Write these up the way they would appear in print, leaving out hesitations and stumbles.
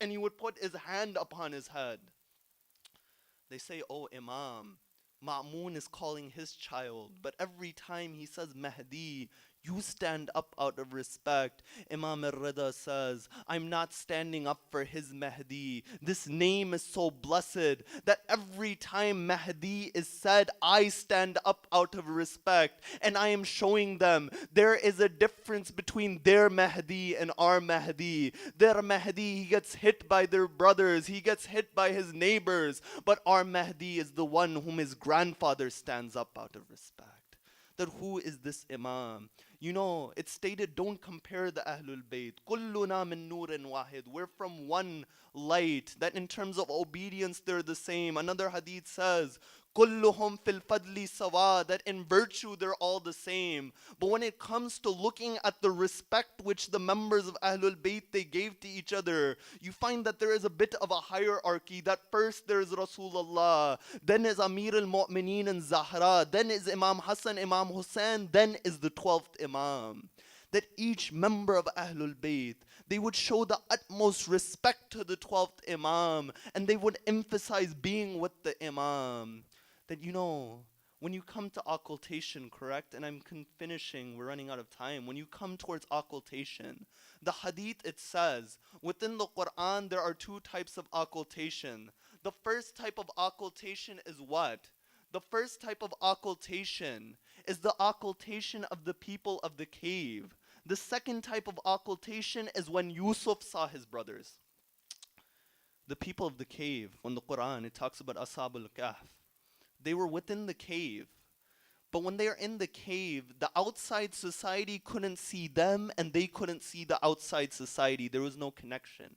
and he would put his hand upon his head. They say, oh Imam, Ma'mun is calling his child, but every time he says Mahdi, you stand up out of respect. Imam al-Rida says, I'm not standing up for his Mahdi. This name is so blessed that every time Mahdi is said, I stand up out of respect. And I am showing them there is a difference between their Mahdi and our Mahdi. Their Mahdi, he gets hit by their brothers, he gets hit by his neighbors. But our Mahdi is the one whom his grandfather stands up out of respect. That who is this Imam? You know, it's stated, don't compare the Ahlul Bayt. Kulluna min nurin wahid. We're from one light. That in terms of obedience, they're the same. Another hadith says, Kulluhum fil fadli sawa. That in virtue, they're all the same. But when it comes to looking at the respect which the members of Ahlul Bayt, they gave to each other, you find that there is a bit of a hierarchy. That first there is Rasulullah, then is Amir al-Mu'mineen and Zahra, then is Imam Hassan, Imam Hussein, then is the 12th Imam. That each member of Ahlul Bayt, they would show the utmost respect to the 12th Imam, and they would emphasize being with the Imam. That, you know, when you come to occultation, correct? And I'm finishing, we're running out of time. When you come towards occultation, the hadith, it says, within the Quran, there are two types of occultation. The first type of occultation is what? The first type of occultation is the occultation of the people of the cave. The second type of occultation is when Yusuf saw his brothers. The people of the cave, when the Quran, it talks about Ashabul Kahf. They were within the cave. But when they are in the cave, the outside society couldn't see them and they couldn't see the outside society. There was no connection.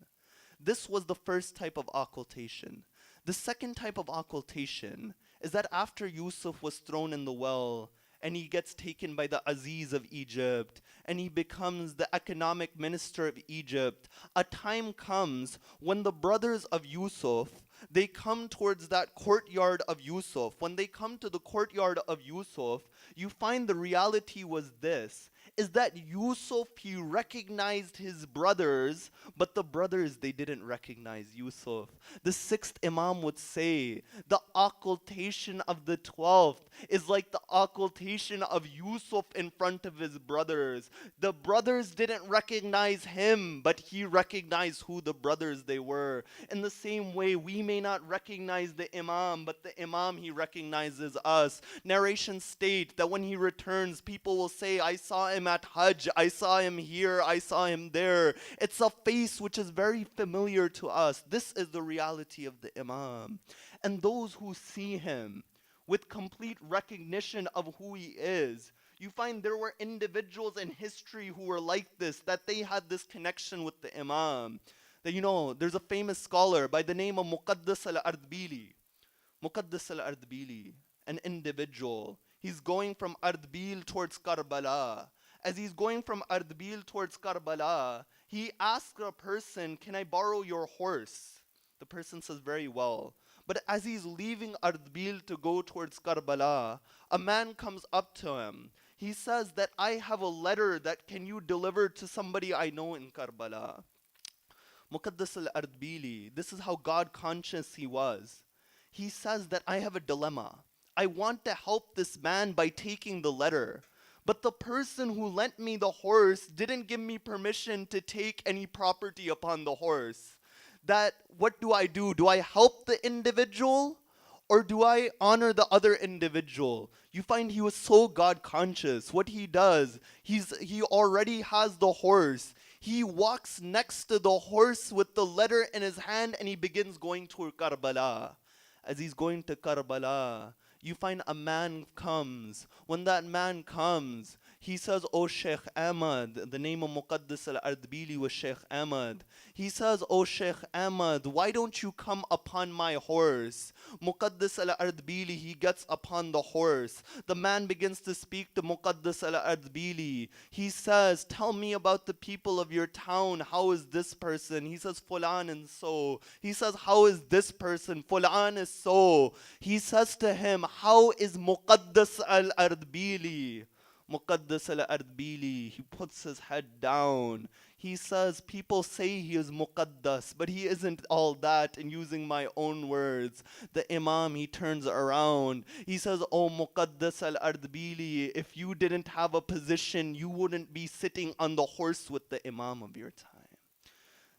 This was the first type of occultation. The second type of occultation is that after Yusuf was thrown in the well and he gets taken by the Aziz of Egypt and he becomes the economic minister of Egypt, a time comes when the brothers of Yusuf, they come towards that courtyard of Yusuf. When they come to the courtyard of Yusuf, you find the reality was this, is that Yusuf, he recognized his brothers, but the brothers, they didn't recognize Yusuf. The sixth Imam would say, the occultation of the 12th is like the occultation of Yusuf in front of his brothers. The brothers didn't recognize him, but he recognized who the brothers they were. In the same way, we may not recognize the Imam, but the Imam, he recognizes us. Narrations state that when he returns, people will say, I saw him at Hajj, I saw him here, I saw him there. It's a face which is very familiar to us. This is the reality of the Imam. And those who see him with complete recognition of who he is, you find there were individuals in history who were like this, that they had this connection with the Imam. That, you know, there's a famous scholar by the name of Muqaddas al-Ardbili. Muqaddas al-Ardbili, an individual. He's going from Ardbil towards Karbala. As he's going from Ardbil towards Karbala, he asks a person, can I borrow your horse? The person says, very well. But as he's leaving Ardbil to go towards Karbala, a man comes up to him. He says that I have a letter that can you deliver to somebody I know in Karbala. Muqaddas al-Ardbili, this is how God conscious he was. He says that I have a dilemma. I want to help this man by taking the letter. But the person who lent me the horse didn't give me permission to take any property upon the horse. That, what do I do? Do I help the individual? Or do I honor the other individual? You find he was so God conscious. What he does, he already has the horse. He walks next to the horse with the letter in his hand and he begins going to Karbala. As he's going to Karbala, you find a man comes. When that man comes, he says, "Oh Sheikh Ahmad," the name of Muqaddas al-Ardbili was Sheikh Ahmad. He says, "Oh Sheikh Ahmad, why don't you come upon my horse?" Muqaddas al-Ardbili, he gets upon the horse. The man begins to speak to Muqaddas al-Ardbili. He says, "Tell me about the people of your town. How is this person?" He says, "Fulan and so." He says, "How is this person?" "Fulan is so." He says to him, "How is Muqaddas al-Ardbili?" Muqaddas al-Ardbili, he puts his head down. He says, people say he is muqaddas, but he isn't all that. And using my own words, the Imam, he turns around. He says, oh Muqaddas al-Ardbili, if you didn't have a position, you wouldn't be sitting on the horse with the Imam of your time.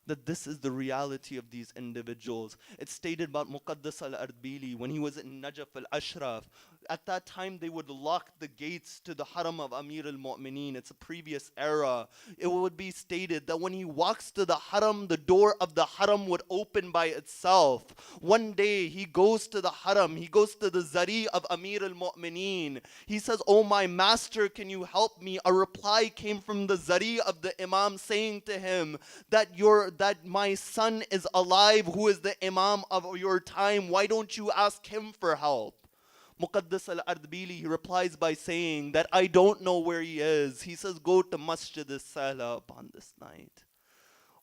That this is the reality of these individuals. It's stated about Muqaddas al-Ardbili when he was in Najaf al-Ashraf. At that time, they would lock the gates to the haram of Amir al-Mu'mineen. It's a previous era. It would be stated that when he walks to the haram, the door of the haram would open by itself. One day, he goes to the haram. He goes to the zari of Amir al-Mu'mineen. He says, oh my master, can you help me? A reply came from the zari of the Imam saying to him that my son is alive, who is the Imam of your time. Why don't you ask him for help? Muqaddas al-Ardbili, he replies by saying that I don't know where he is. He says, go to Masjid al-Sahla upon this night.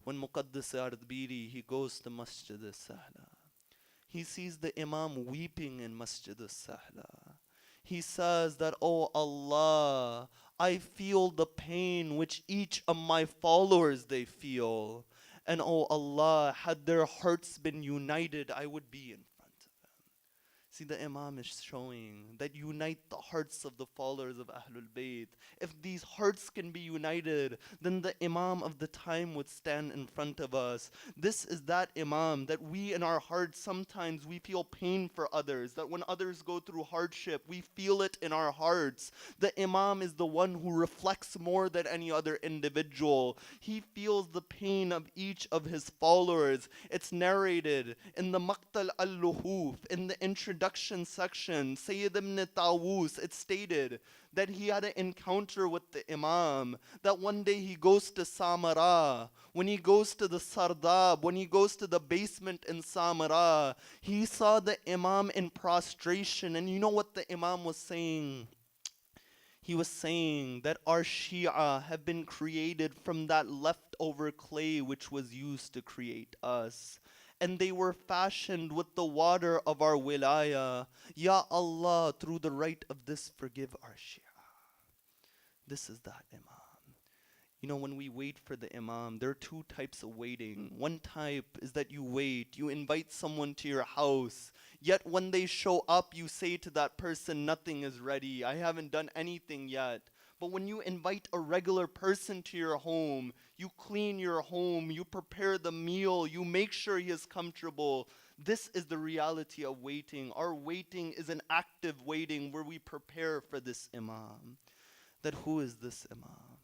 When Muqaddas al-Ardbili, he goes to Masjid al-Sahla, he sees the Imam weeping in Masjid al-Sahla. He says that, oh Allah, I feel the pain which each of my followers they feel. And oh Allah, had their hearts been united, I would be in front of them. See, the Imam is showing that unite the hearts of the followers of Ahlul Bayt. If these hearts can be united, then the Imam of the time would stand in front of us. This is that Imam that we in our hearts, sometimes we feel pain for others, that when others go through hardship, we feel it in our hearts. The Imam is the one who reflects more than any other individual. He feels the pain of each of his followers. It's narrated in the Maqtal al-Luhuf, in the introduction section, Sayyid ibn Tawus, it's stated that he had an encounter with the Imam, that one day he goes to Samara, when he goes to the Sardab, when he goes to the basement in Samara, he saw the Imam in prostration, and you know what the Imam was saying? He was saying that our Shia have been created from that leftover clay which was used to create us. And they were fashioned with the water of our wilaya. Ya Allah, through the right of this, forgive our Shia. This is that Imam. You know, when we wait for the Imam, there are two types of waiting. One type is that you wait, you invite someone to your house, yet when they show up, you say to that person, nothing is ready, I haven't done anything yet. But when you invite a regular person to your home, you clean your home, you prepare the meal, you make sure he is comfortable. This is the reality of waiting. Our waiting is an active waiting where we prepare for this Imam. That who is this Imam?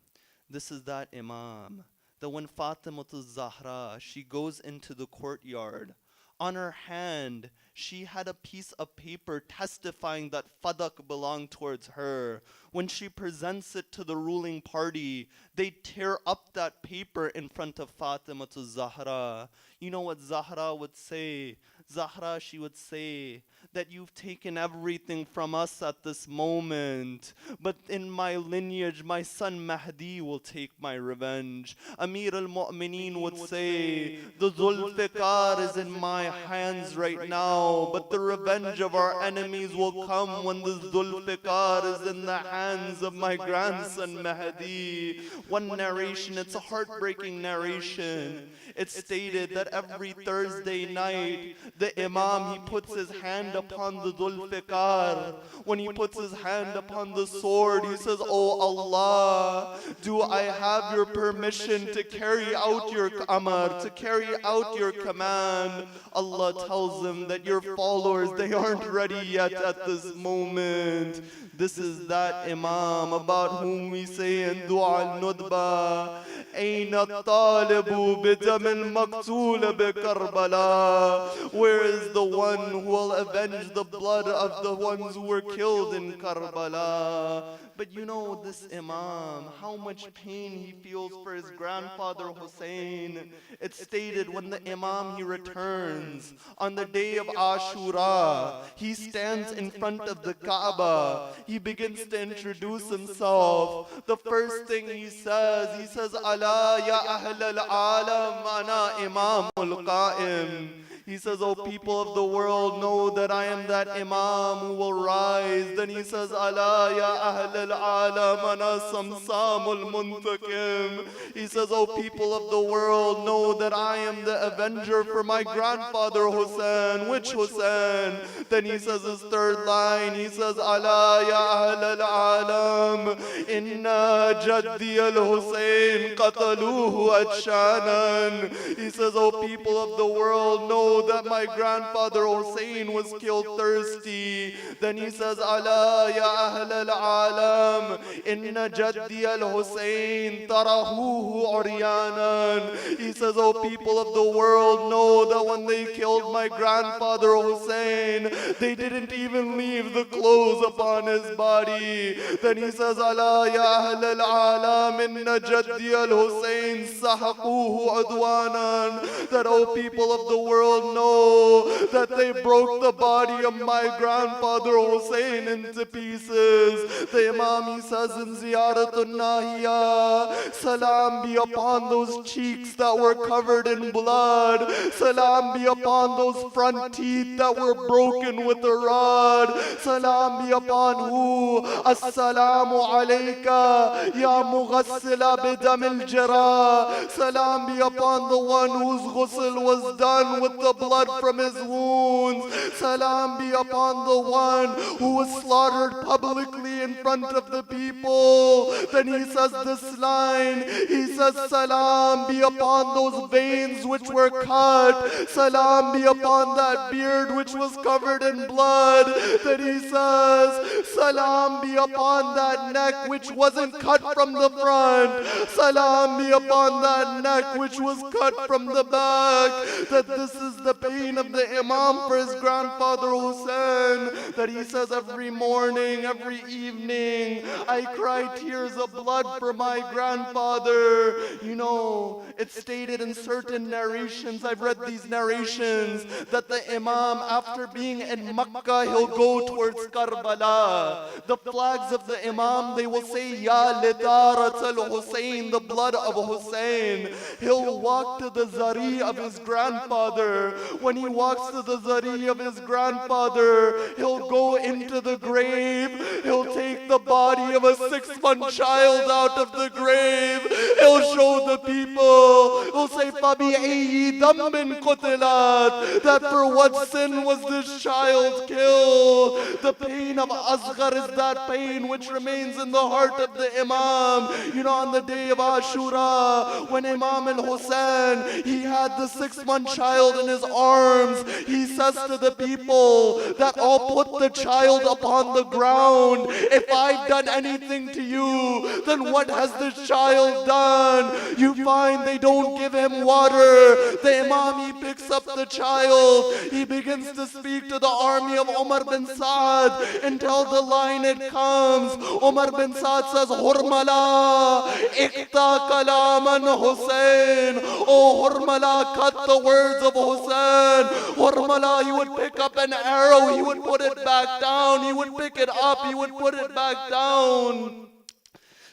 This is that Imam. That when Fatimatul Zahra, she goes into the courtyard, on her hand, she had a piece of paper testifying that Fadak belonged towards her. When she presents it to the ruling party, they tear up that paper in front of Fatima to Zahra. You know what Zahra would say? Zahra, she would say that you've taken everything from us at this moment, but in my lineage, my son Mahdi will take my revenge. Amir al-Mu'mineen would say, the Zulfiqar is in my hands right now, but the revenge of our enemies will come when the Zulfiqar is in the hands of my grandson Mahdi. One narration, it's a heartbreaking narration. It's stated that every Thursday night, the Imam, he puts his hand upon the Zulfiqar. When he puts his hand upon the sword, he says, oh Allah, do I have your permission to carry out your amr, to carry out your command? Allah tells him that your followers, they aren't ready yet at this moment. This is that Imam about whom we say in Dua al-Nudba, أين الطالب بدم المقتول بكربلاء? Where is the one who will avenge the blood of the ones who were killed in Karbala? But you know this Imam, how much pain he feels for his grandfather Hussein. It's stated when the Imam, he returns on the day of Ashura, he stands in front of the Kaaba. He begins to introduce himself. The first thing he says, Ala ya ahl al-alam, ana imamul qa'im. He says, O people of the world, know that I am that Imam who will rise. Then he says, Ala ya ahl al-alam ana samsamul muntakim. He says, O people of the world, know that I am the avenger for my grandfather Hussein. Which Hussein? Then he says his third line, he says, Ala ya ahl al-alam inna jaddi al-Hussein qataluhu adshanan. He says, O people of the world, know that my grandfather Hussein was killed thirsty. Then he says, Ala ya ahl al-alam inna jaddi al-Hussein tarahuhu uryanan. He says, O people of the world, know that when they killed my grandfather Hussein, they didn't even leave the clothes upon his body. Then he says, Ala ya ahl al-alam inna jaddi al-Hussein sahaquhu udwanan. That, O people of the world, know that they broke the body of my grandfather Hussein into pieces. The Imam, he says in Ziyaratun Nahiya, salam be upon those cheeks that were covered in blood. Salam be upon those front teeth that were broken with a rod. Salam be upon who? As-salamu alayka ya mughassila bidamil jara. Salam be upon the one whose ghusl was done with the blood from his wounds. Salam be upon the one who was slaughtered publicly in front of the people. Then he says this line, he says, salam be upon those veins which were cut. Salam be upon that beard which was covered in blood. Then he says, salam be upon that neck which wasn't cut from the front. Salam be upon that neck which was cut from the back. That this is the pain of the Imam for his grandfather Hussein. That he says, every morning, every evening, I cry tears of blood for my grandfather. You know, it's stated in certain narrations, I've read these narrations, that the Imam, after being in Makkah, he'll go towards Karbala. The flags of the Imam, they will say, Ya litarat al-Hussein, the blood of Hussein. He'll walk to the zari of his grandfather. When he walks to the zari of his grandfather, he'll go into the grave. He'll take the body of a 6-month child out of the grave. He'll show the people. He'll say, فَبِأَيِّ ذَنْبٍ قُتِلَتْ. That for what sin was this child killed? The pain of Asghar is that pain which remains in the heart of the Imam. You know, on the day of Ashura, when Imam al-Hussein, he had the 6-month child in his arms, he says to the people that I'll put the child upon the ground. If I've done anything to you, then what has this child done? You find they don't give him water. The Imam, he picks up the child. He begins to speak to the army of Umar bin Saad until the line it comes. Umar bin Saad says, Hurmala, ikta kalaman Hussein. Oh, Hurmala, cut the words of Hussein. Hurmala, he would pick up an arrow, he would put it back down. He would pick it up, he would put it back down.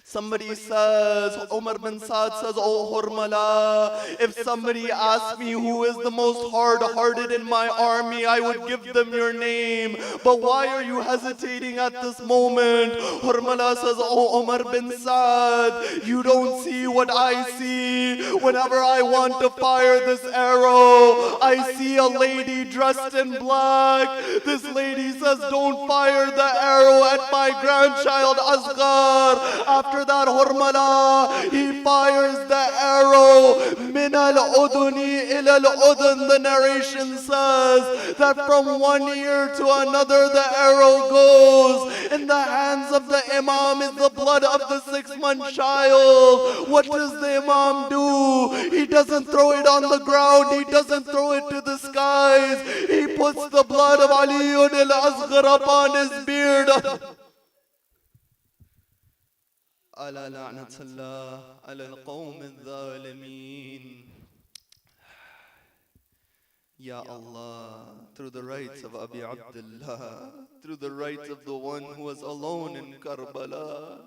Somebody says, Umar bin Saad says, Oh Hurmala, if somebody asks me who is the most hard-hearted in my army, I would give them your name. But why are you hesitating at this moment? Hurmala says, Oh Umar bin Saad, you don't see what I see. Whenever I want to fire this arrow, I see a lady dressed in black. This lady says, don't fire the arrow at my grandchild Asghar. After that, Hurmala, he fires the arrow. Min al-uduni ila al-udun, the narration says that from one ear to another the arrow goes. In the hands of the Imam is the blood of the 6-month child. What does the Imam do? He doesn't throw it on the ground. He doesn't throw it to the skies. He puts the blood of Ali al-Asghar upon his beard. على لعنة الله على القوم الظالمين. Ya Allah, through the rights of Abi Abdullah, through the rights of the one who was alone in Karbala,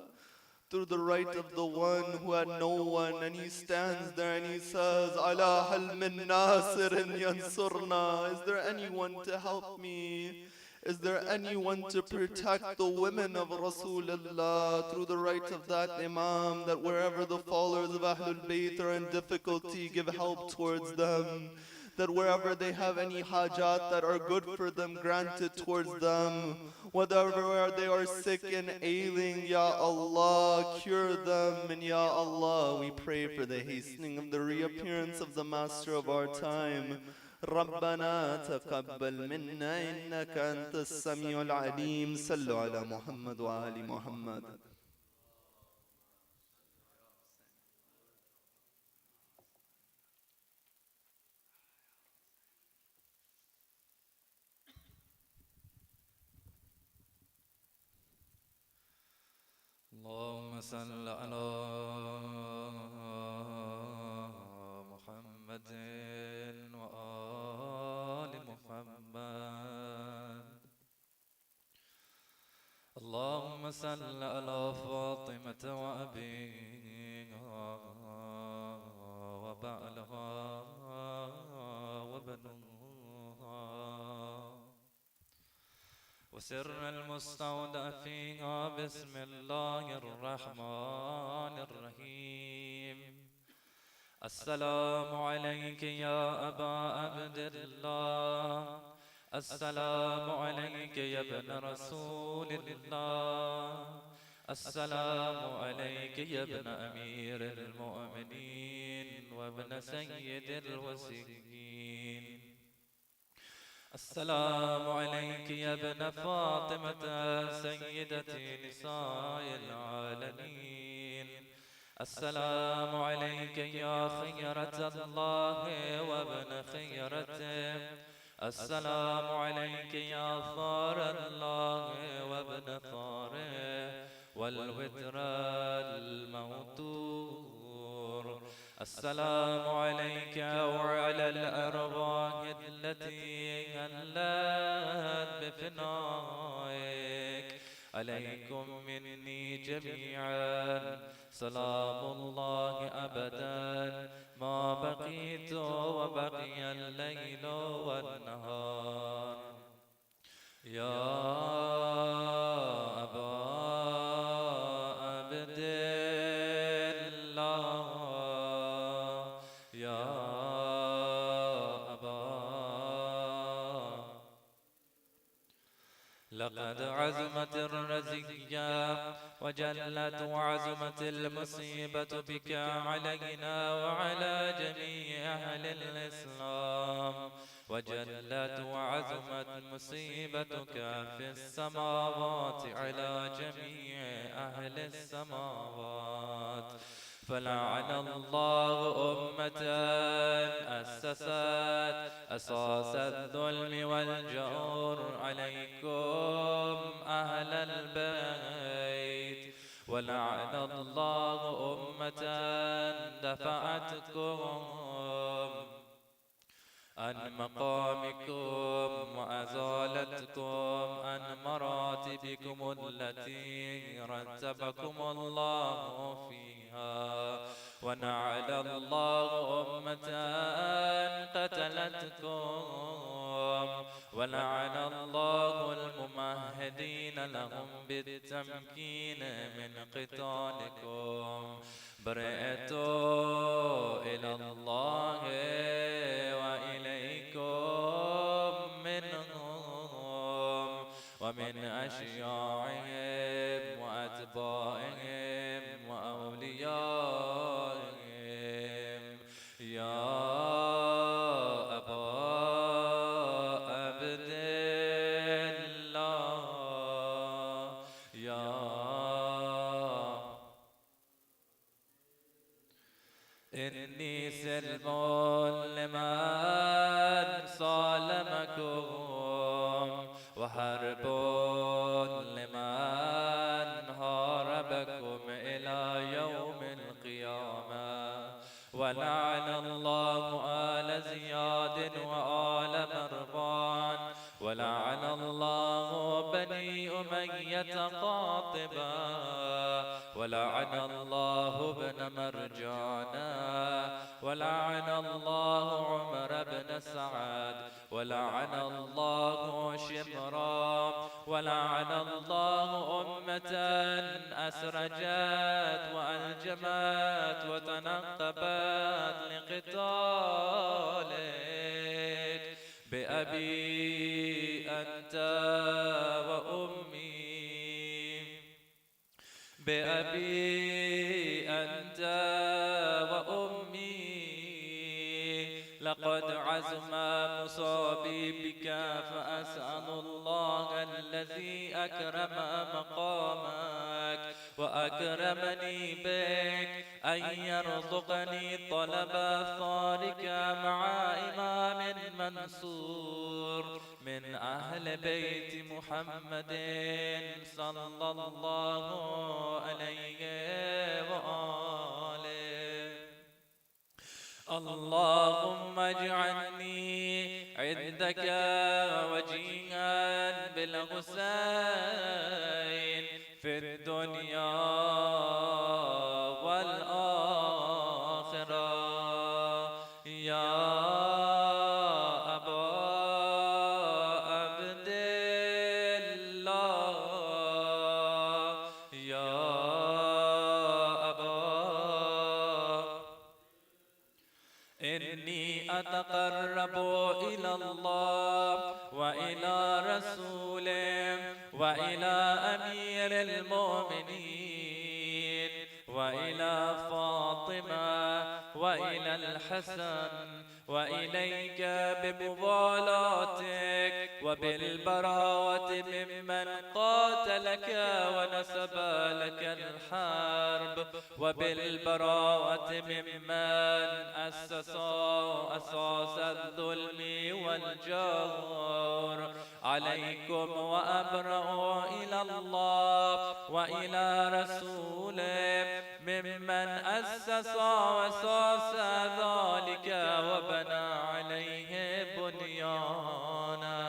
through the right of the one who had no one, and he stands there and he says, Ala hal min nasirin yansurna. Is there anyone to help me? Is there anyone to protect the women of Rasulullah? Through the right of that Imam, that wherever the followers of Ahlul Bayt are in difficulty, give help towards them. That wherever they have any hajat that are good for them, grant it towards them. Whatever they are sick and ailing, Ya Allah, cure them. And Ya Allah, we pray for the hastening of the reappearance of the Master of our time. ربنا تقبل منا إنك أنت السميع العليم. صلوا على محمد وآل محمد. اللهم صل على محمد وآل محمد. اللهم صل على فاطمة وأبيها وبعلها وبنوها وسر المستودع فيها. بسم الله الرحمن الرحيم. السلام عليك يا أبا عبد الله. السلام عليك يا ابن رسول الله. السلام عليك يا ابن أمير المؤمنين وابن سيد الوسيين. السلام عليك يا ابن فاطمة سيدة نساء العالمين. السلام عليك يا خيرة الله وابن خيرته. السلام عليك يا ثار الله وابن ثاره والوتر الموتور. السلام عليك وعلى الأرواح التي هلت بفنائك. عليكم مني جميعا سلام الله أبدا ما بقيت وبقي الليل والنهار. يا أبا عبد الله. يا أبا لقد عزمت الرزية وجلت وعزمت المصيبة بك علينا وعلى جميع أهل الإسلام. وجلت وعزمت مصيبتك في السماوات على جميع أهل السماوات. فلعن الله أمة أسست أساس الظلم والجور عليكم أهل البيت. ولعن الله أمة دفعتكم عن مقامكم وأزالتكم عن مراتبكم التي رتبكم الله فيها. ونعل الله أمة قتلتكم. ولعن الله الممهدين لهم بالتمكين من قتالكم. برئت إلى الله وإليكم منهم ومن أشياعهم وأتباعهم وأوليائهم. يا أبا عبد الله. يا إني سلم لمن صالمكم وحرب لمن هاربكم إلى يوم القيامة. ولعن الله آل زياد وآل مروان. ولعن الله بني أمية قاطبا. ولعن الله ابن مرجانا، ولعن الله عمر بن سعد، ولعن الله شمرا، ولعن الله أمة أسرجت وألجمت وتنقبت لقتالك بأبي أنت وأمي، بأبي أنت وأمي. لقد عزم مصابي بك، فأسأل الله الذي أكرم مقامك وأكرمني بك أن يرزقني طلب ثارك مع إمام منصور من أهل بيت محمد صلى الله عليه وآله. اللهم اجعلني عندك وجيها بالحسين في الدنيا والآخرة. يا أبا عبد الله، يا إني أتقرب إلى الله وإلى رسوله وإلى أمير المؤمنين وإلى فاطمة وإلى الحسن وإليك بمبالاتك وبالبراءة ممن قاتلك ونسب لك الحرب، وبالبراءة ممن أسس أساس الظلم والجور عليكم، وأبرأ إلى الله وإلى رسوله ممن أسس وأساس ذلك وبنى عليه بنيانا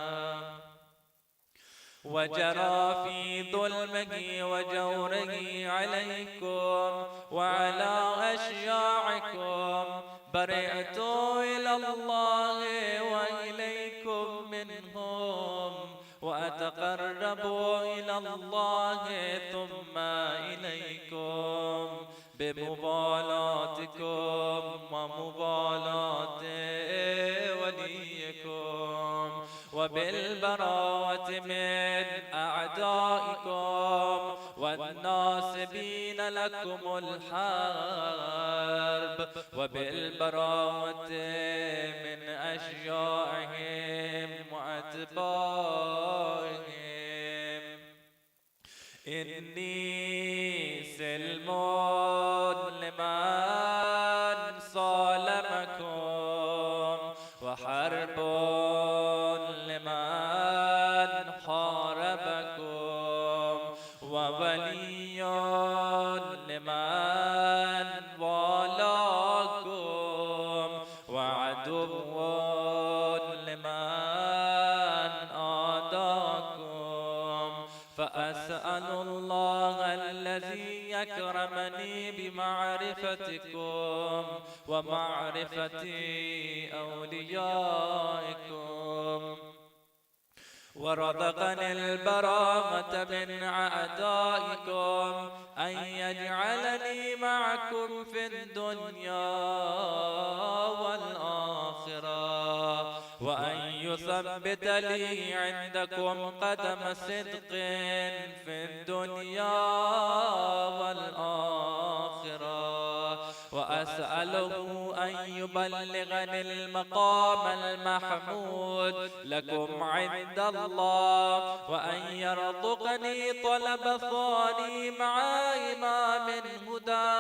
وجرى في ظلمه وجوره عليكم وعلى أشياعكم. برئت إلى الله وإليكم منهم، وأتقرب إلى الله ثم إليكم بمبالاتكم ومبالاة وليكم، وبالبراءة من أعدائكم والناصبين لكم الحرب، وبالبراءة من أشياعهم وأتباعهم. إني سلم لمن صالمكم، وحرب لمن حاربكم، وولي لمن والاكم، وعدو لمن آداكم. فأسأل الله الذي يكرمني بمعرفتكم ومعرفة أوليائكم، ورزقني البراءة من أعدائكم، أن يجعلني معكم في الدنيا والآخرة، وأن يثبت لي عندكم قدم صدق في الدنيا والآخرة، وأسأله أن يبلغني المقام المحمود لكم عند الله، وأن يرزقني طلب ثاني مع إمام هدى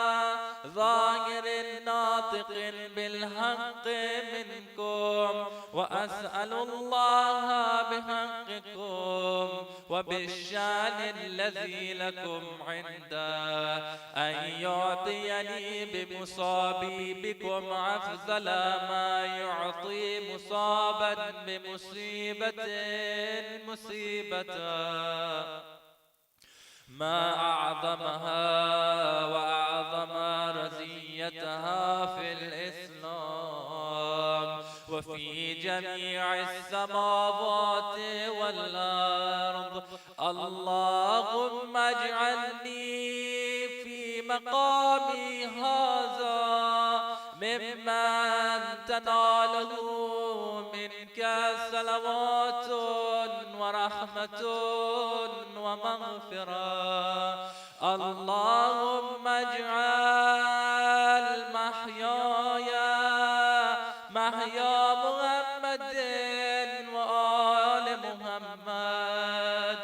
ظاهر ناطق بالحق منكم، وأسأل الله بحقكم وبالشان الذي لكم عنده أن يعطيني بمصابي بكم أفضل ما يعطي مصابا بمصيبة مصيبة، ما أعظمها وأعظم رزيتها في الإسلام وفي جميع السماوات والأرض. اللهم اجعلني في مقامي هذا ممن تناله منك صلوات ورحمة ومغفرة. اللهم اجعل محياي محيا محمد وآل محمد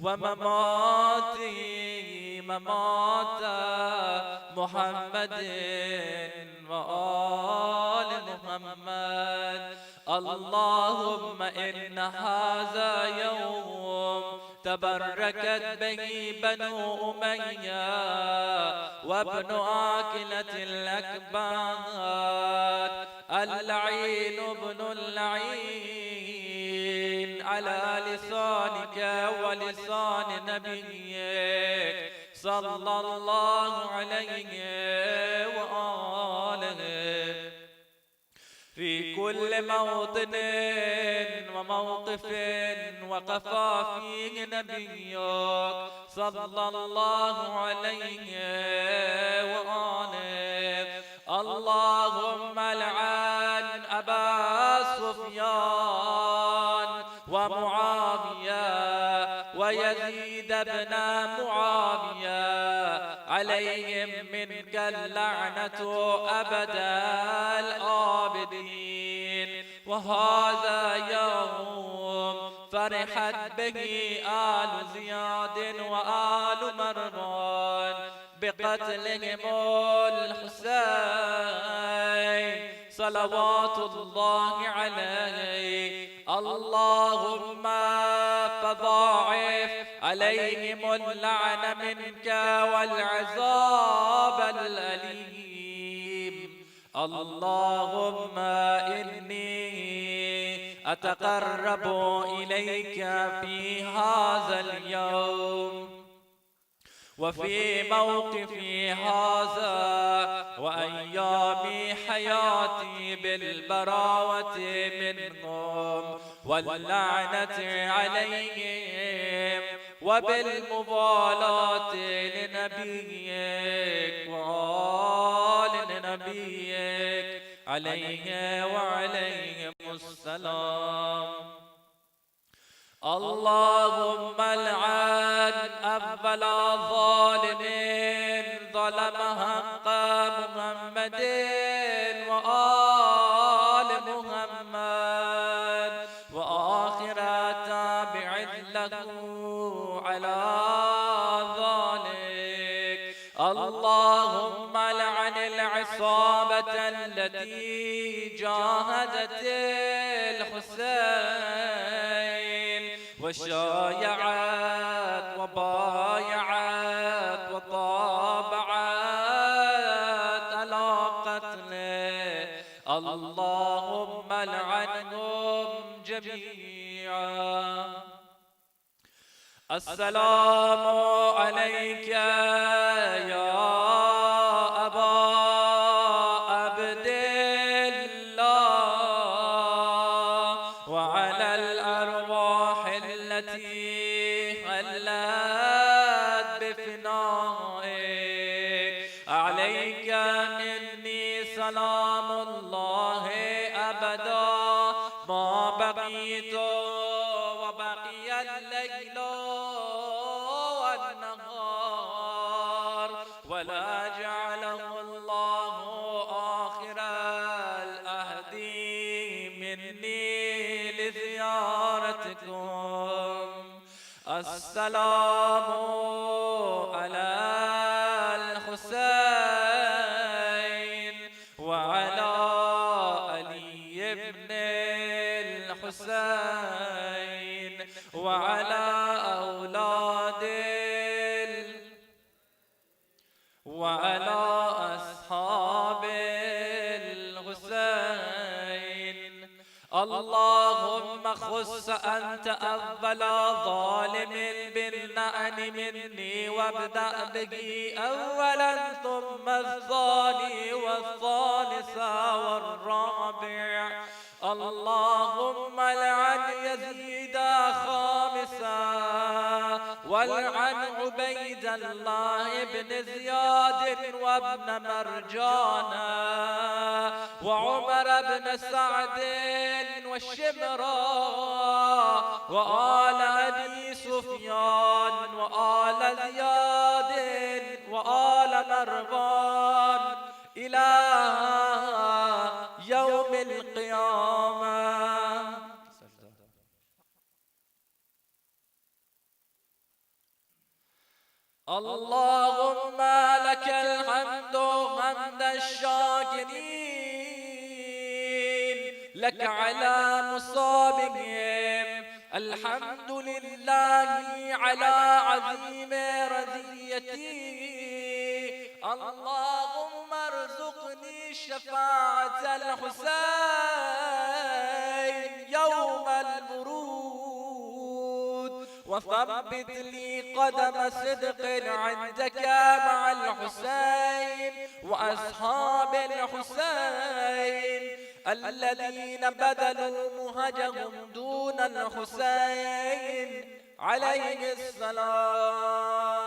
ومماتي ممات محمد وآل محمد. اللهم إن هذا يوم تبركت به بنو أمية وابن آكلة الأكباد اللعين ابن اللعين على لسانك ولسان نبيك صلى الله عليه وآله في كل موطن وموقف وقفا فيه نبيك صلى الله عليه وآله. اللهم لعن أبا سفيان ومعاوية ويزيد بن معاوية عليهم منك اللعنة أبدا الآبدين. وهذا يوم فرحت به آل زياد وآل مروان بقتلهم الحسين صلوات الله عليه. اللهم فضاعف عليهم اللعن منك والعذاب الأليم. اللهم إني أتقرب إليك في هذا اليوم وفي موقفي هذا وأيام حياتي بالبراوة منهم واللعنة عليهم وبالمبالاة لنبيك وآل نبيك عليه وعليهم السلام. اللهم لعن أول ظالم ظلم حق محمد وآل محمد وآخر تابع له على ذلك. اللهم لعن العصابة التي جاهدت الحسين وشايعت وبايعت وطابعت على قتله. اللهم لعنهم جميعا. السلام عليك يا أبا عبد الله وعلى الأرواح التي حلت بفنائك. عليك مني سلام الله أبدا ما بقيت وبقي الليل والنهار ولا جعله الله آخر الأهد مني لزيارتكم. السلام على الحسين وعلى علي بن الحسين وعلى أولاد وعلى أصحاب الحسين. اللهم خص أنت أول ظالم باللعن مني وابدأ به أولا ثم الثاني والثالث والرابع. اللهم لعن يزيد خامسا، والعن عبيد الله بن زياد وابن مرجانا وعمر بن سعد والشمرا وآل أبي سفيان وآل زياد وآل مروان إلى يوم القيامة. اللهم لك الحمد حمد الشاكرين لك على مصابهم، الحمد لله على عظيم رضيتي. اللهم ارزقني شفاعة الحسين يوم الورود، وثبت لي قدم صدق عندك مع الحسين وأصحاب الحسين الذين بذلوا مهجهم دون الحسين عليه السلام.